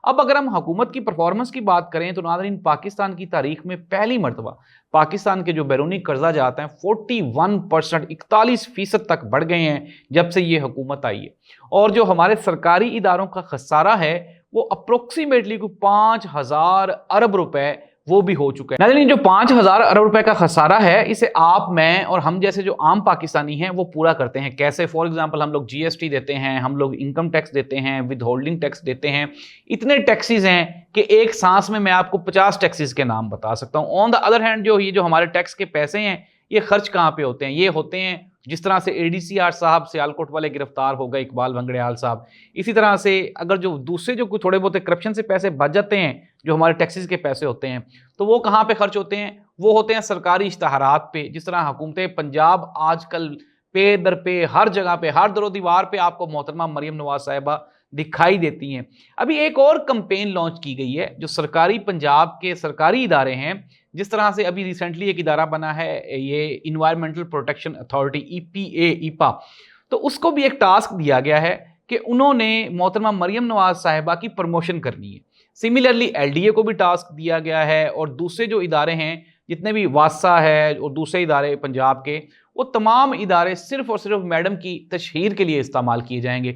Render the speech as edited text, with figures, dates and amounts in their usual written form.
अब अगर हम हुकूमत की परफॉर्मेंस की बात करें तो नाज़रीन, पाकिस्तान की तारीख में पहली मरतबा पाकिस्तान के जो बैरूनी कर्जा जाते हैं 41%, 41% तक बढ़ गए हैं जब से ये हुकूमत आई है। और जो हमारे सरकारी इदारों का खसारा है वो अप्रोक्सीमेटली 5,000 अरब रुपए वो भी हो चुका है। नाज़रीन, जो 5,000 अरब रुपए का खसारा है इसे आप, मैं और हम जैसे जो आम पाकिस्तानी हैं वो पूरा करते हैं कैसे? फॉर एग्जांपल हम लोग जीएसटी देते हैं, हम लोग इनकम टैक्स देते हैं, विद होल्डिंग टैक्स देते हैं। इतने टैक्सेस हैं कि एक सांस में मैं आपको 50 टैक्सेस के नाम बता सकता हूं। ऑन द अदर हैंड जो ये जो हमारे टैक्स के पैसे हैं ये खर्च कहां पे होते हैं? ये होते हैं जिस तरह से एडीसीआर साहब सियालकोट वाले गिरफ्तार हो गए, इकबाल भंगड़ियाल साहब। इसी तरह से अगर जो दूसरे जो थोड़े बहुत करप्शन से पैसे बच जाते हैं, जो हमारे टैक्सेस के पैसे होते हैं, तो वो कहाँ पे खर्च होते हैं? वो होते हैं सरकारी इश्तहारात पे। जिस तरह हुकूमत पंजाब आजकल पे दर पे, हर जगह पे, हर दरो दीवार पे आपको मोहतरमा मरियम नवाज साहिबा दिखाई देती हैं। अभी एक और कैंपेन लॉन्च की गई है जो सरकारी पंजाब के सरकारी इदारे हैं, जिस तरह से अभी रिसेंटली एक इदारा बना है ये इन्वायरमेंटल प्रोटेक्शन अथॉरिटी, ईपीए ईपा, तो उसको भी एक टास्क दिया गया है कि उन्होंने मोहतरमा मरियम नवाज साहिबा की प्रमोशन करनी है। सिमिलरली एलडीए को भी टास्क दिया गया है और दूसरे जो इदारे हैं जितने भी वासा है और दूसरे इदारे पंजाब के, वो तमाम इदारे सिर्फ और सिर्फ मैडम की तशहीर के लिए इस्तेमाल किए जाएंगे।